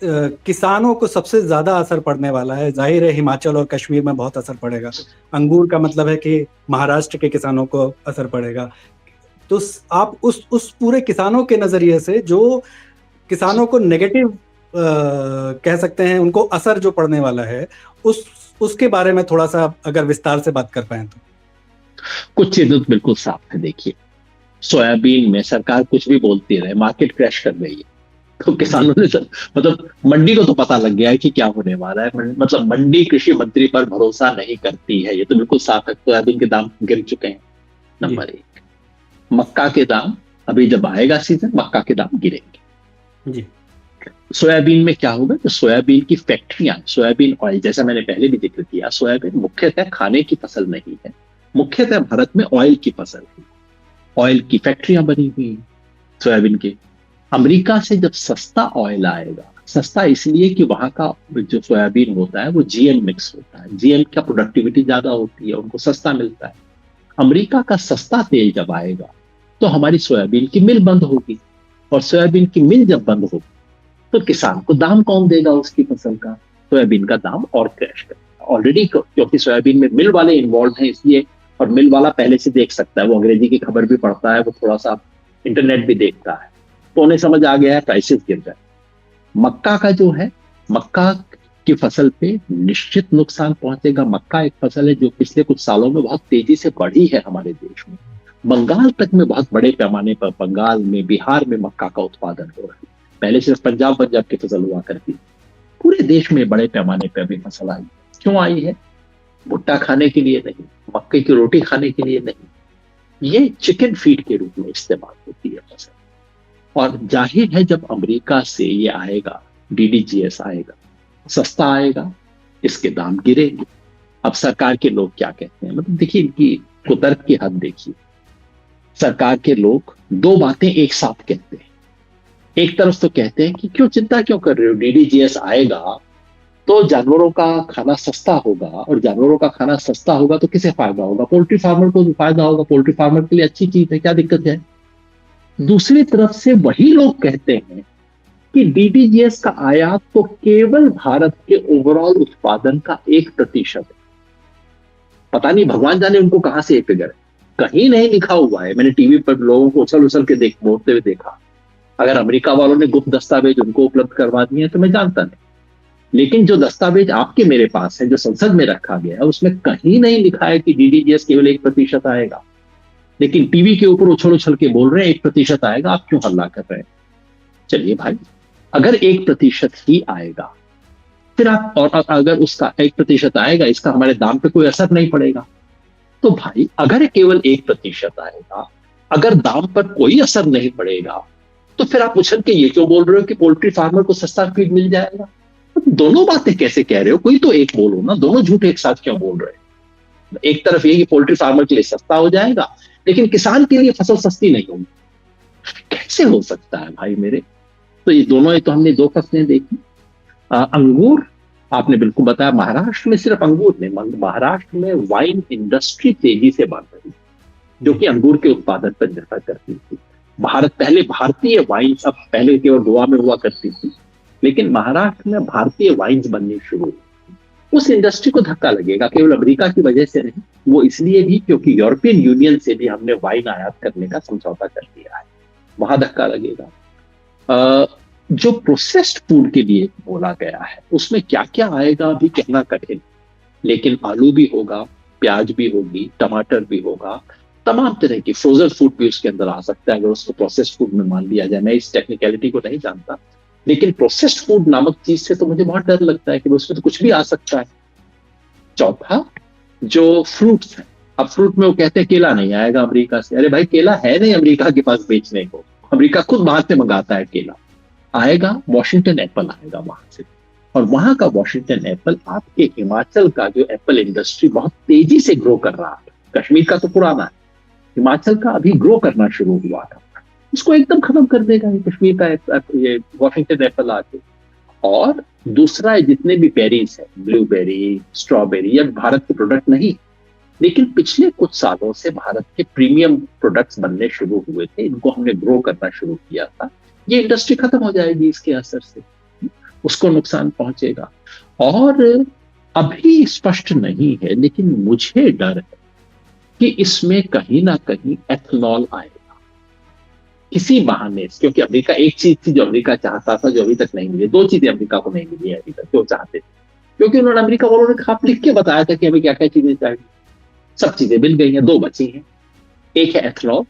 किसानों को सबसे ज्यादा असर पड़ने वाला है। जाहिर है हिमाचल और कश्मीर में बहुत असर पड़ेगा। अंगूर का मतलब है कि महाराष्ट्र के किसानों को असर पड़ेगा। तो आप उस पूरे किसानों के नजरिए से जो किसानों को नेगेटिव कह सकते हैं, उनको असर जो पड़ने वाला है, उस उसके बारे में थोड़ा सा अगर विस्तार से बात कर पाए तो। कुछ चीजें तो बिल्कुल साफ है। देखिए, सोयाबीन में सरकार कुछ भी बोलती रहे, मार्केट क्रैश कर गई है। तो जी किसानों ने मतलब मंडी को तो पता लग गया है कि क्या होने वाला है। मतलब मंडी कृषि मंत्री पर भरोसा नहीं करती है, ये तो बिल्कुल साफ है। सोयाबीन के दाम गिर चुके हैं, जी नंबर एक। मक्का के दाम, अभी जब आएगा सीजन, मक्का के दाम गिरेंगे। जी सोयाबीन में क्या होगा, तो सोयाबीन की फैक्ट्रियां, सोयाबीन ऑयल, जैसा मैंने पहले भी जिक्र किया, सोयाबीन मुख्यतः खाने की फसल नहीं है, मुख्यतः भारत में ऑयल की फसल है। ऑयल की फैक्ट्रियां बनी हुई हैं सोयाबीन के। अमेरिका से जब सस्ता ऑयल आएगा, सस्ता इसलिए कि वहां का जो सोयाबीन होता है वो जीएम मिक्स होता है, जीएम का प्रोडक्टिविटी ज्यादा होती है, उनको सस्ता मिलता है। अमेरिका का सस्ता तेल जब आएगा तो हमारी सोयाबीन की मिल बंद होगी, और सोयाबीन की मिल जब बंद होगी तो किसान को दाम कौन देगा उसकी फसल का? सोयाबीन का दाम और क्रैश करेगा ऑलरेडी, क्योंकि सोयाबीन में मिल वाले इन्वॉल्व हैं इसलिए। और मिल वाला पहले से देख सकता है, वो अंग्रेजी की खबर भी पढ़ता है, वो थोड़ा सा इंटरनेट भी देखता है, तो उन्हें समझ आ गया है प्राइसेस गिर जाए। मक्का का जो है, मक्का की फसल पे निश्चित नुकसान पहुंचेगा। मक्का एक फसल है जो पिछले कुछ सालों में बहुत तेजी से बढ़ी है हमारे देश में। बंगाल तक में बहुत बड़े पैमाने पर, बंगाल में, बिहार में मक्का का उत्पादन हो रहा है। पहले सिर्फ पंजाब की फसल हुआ करती थी, पूरे देश में बड़े पैमाने पर अभी फसल आई। क्यों आई है? भुट्टा खाने के लिए नहीं, मक्के की रोटी खाने के लिए नहीं, ये चिकन फीड के रूप में इस्तेमाल होती है फसल। और जाहिर है जब अमेरिका से ये आएगा, डीडीजीएस आएगा, सस्ता आएगा, इसके दाम गिरेंगे। अब सरकार के लोग क्या कहते हैं, मतलब देखिए इनकी कुतर्क की हद देखिए। सरकार के लोग दो बातें एक साथ कहते हैं। एक तरफ तो कहते हैं कि क्यों चिंता क्यों कर रहे हो, डीडीजीएस आएगा तो जानवरों का खाना सस्ता होगा, और जानवरों का खाना सस्ता होगा तो किसे फायदा होगा? पोल्ट्री फार्मर को फायदा होगा, पोल्ट्री फार्मर के लिए अच्छी चीज है, क्या दिक्कत है? दूसरी तरफ से वही लोग कहते हैं कि डीडीजीएस का आयात तो केवल भारत के ओवरऑल उत्पादन का 1% है। पता नहीं भगवान जाने उनको कहां से ये फिगर है, कहीं नहीं लिखा हुआ है। मैंने टीवी पर लोगों को उछल उछल के बोलते हुए देखा। अगर अमेरिका वालों ने गुप्त दस्तावेज उनको उपलब्ध करवा दिए हैं तो मैं जानता नहीं, लेकिन जो दस्तावेज आपके मेरे पास है, जो संसद में रखा गया है, उसमें कहीं नहीं लिखा है कि डीडीजीएस केवल 1% आएगा। लेकिन टीवी के ऊपर उछल उछल के बोल रहे हैं 1% आएगा, आप क्यों हल्ला कर रहे हैं? चलिए भाई, अगर 1% ही आएगा, फिर आप, और अगर उसका 1% आएगा, इसका हमारे दाम पे कोई असर नहीं पड़ेगा, तो भाई अगर केवल 1% आएगा, अगर दाम पर कोई असर नहीं पड़ेगा, तो फिर आप उछल के ये क्यों बोल रहे हो कि पोल्ट्री फार्मर को सस्ता फीड मिल जाएगा? तो दोनों बातें कैसे कह रहे हो? कोई तो एक बोलो ना, दोनों झूठ एक साथ क्यों बोल रहे हो? एक तरफ ये कि पोल्ट्री फार्मर के लिए सस्ता हो जाएगा, लेकिन किसान के लिए फसल सस्ती नहीं होगी। कैसे हो सकता है भाई मेरे? तो ये दोनों, ये तो हमने दो फसलें देखी। अंगूर, आपने बिल्कुल बताया, महाराष्ट्र में सिर्फ अंगूर नहीं, महाराष्ट्र में वाइन इंडस्ट्री तेजी से बढ़ रही है, जो जी कि अंगूर के उत्पादन पर निर्भर करती थी। भारत पहले भारतीय वाइन, अब पहले केवल गोवा में हुआ करती थी, लेकिन महाराष्ट्र में भारतीय वाइन्स बननी शुरू हुई। उस इंडस्ट्री को धक्का लगेगा, केवल अमेरिका की वजह से नहीं, वो इसलिए भी क्योंकि यूरोपियन यूनियन से भी हमने वाइन आयात करने का समझौता कर दिया है, वहां धक्का लगेगा। जो प्रोसेस्ड फूड के लिए बोला गया है उसमें क्या क्या आएगा अभी कहना कठिन, लेकिन आलू भी होगा, प्याज भी होगी, टमाटर भी होगा, तमाम तरह की फ्रोजन फूड भी उसके अंदर आ सकता है, अगर उसको प्रोसेस्ड फूड में मान लिया जाए। मैं इस टेक्निकलिटी को नहीं जानता, लेकिन प्रोसेस्ड फूड नामक चीज से तो मुझे बहुत डर लगता है कि उसमें तो कुछ भी आ सकता है। चौथा, जो फ्रूट्स है, अब फ्रूट में वो कहते हैं केला नहीं आएगा अमेरिका से। अरे भाई, केला है नहीं अमेरिका के पास बेचने को, अमेरिका खुद बाहर से मंगाता है केला। आएगा वॉशिंगटन एप्पल आएगा वहां से, और वहां का वॉशिंगटन एप्पल आपके हिमाचल का जो एप्पल इंडस्ट्री बहुत तेजी से ग्रो कर रहा है, कश्मीर का तो पुराना है, हिमाचल का अभी ग्रो करना शुरू हुआ था, उसको एकदम खत्म कर देगा ये कश्मीर का ये वॉशिंगटन एप्पल आके। और दूसरा है, जितने भी बेरीज है, ब्लूबेरी, स्ट्रॉबेरी, ये भारत के प्रोडक्ट नहीं, लेकिन पिछले कुछ सालों से भारत के प्रीमियम प्रोडक्ट्स बनने शुरू हुए थे, इनको हमने ग्रो करना शुरू किया था। ये इंडस्ट्री खत्म हो जाएगी इसके असर से। उसको नुकसान पहुंचेगा। और अभी स्पष्ट नहीं है, लेकिन मुझे डर है कि इसमें कहीं ना कहीं एथनॉल आएगा किसी बहाने से, क्योंकि अमेरिका एक चीज थी जो अमेरिका चाहता था, जो अभी तक नहीं मिली। दो चीजें अमेरिका को नहीं मिली है अभी तक जो चाहते थे, क्योंकि उन्होंने अमेरिका वालों ने खाप लिख के बताया था कि हमें क्या क्या चीजें चाहिए। सब चीजें मिल गई हैं, दो बची हैं। एक है एथनॉल।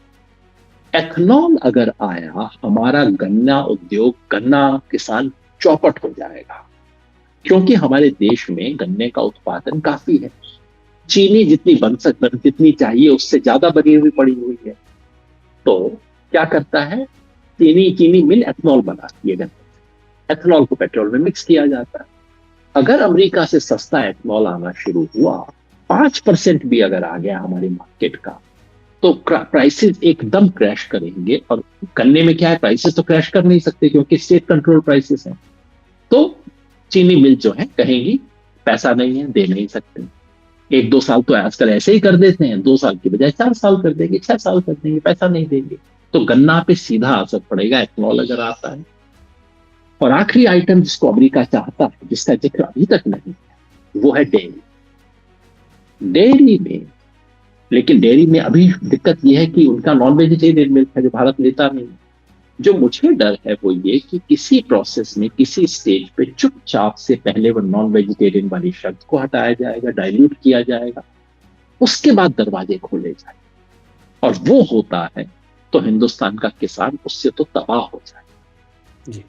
एथनॉल अगर आया, हमारा गन्ना उद्योग, गन्ना किसान चौपट हो जाएगा, क्योंकि हमारे देश में गन्ने का उत्पादन काफी है। चीनी जितनी जितनी चाहिए उससे ज्यादा बनी हुई पड़ी हुई है। तो क्या करता है, चीनी चीनी मिल एथनॉल बनाती है गन्ने। एथनॉल को पेट्रोल में मिक्स किया जाता है। अगर अमेरिका से सस्ता एथनॉल आना शुरू हुआ, 5% भी अगर आ गया हमारी मार्केट का, तो प्राइसेस एकदम क्रैश करेंगे। और गन्ने में क्या है, प्राइसेस तो क्रैश कर नहीं सकते क्योंकि स्टेट कंट्रोल प्राइसेस हैं। तो चीनी मिल जो है कहेंगी पैसा नहीं है, दे नहीं सकते। 1-2 साल तो आजकल ऐसे ही कर देते हैं, 2 साल की बजाय 4 साल कर देंगे, 6 साल कर देंगे, पैसा नहीं देंगे। तो गन्ना पे सीधा असर पड़ेगा एथनॉल अगर आता है। और आखिरी आइटम जिसको अमेरिका चाहता है, जिसका जिक्र अभी तक नहीं है, वो है डेयरी। डेयरी में, लेकिन डेयरी में अभी दिक्कत यह है कि उनका नॉन वेजिटेरियन मिल्क है जो भारत लेता नहीं। जो मुझे डर है वो ये कि किसी प्रोसेस में, किसी स्टेज पे चुपचाप से पहले वो नॉन वेजिटेरियन वाली शर्त को हटाया जाएगा, डाइल्यूट किया जाएगा, उसके बाद दरवाजे खोले जाए। और वो होता है तो हिंदुस्तान का किसान उससे तो तबाह हो जाए। जी।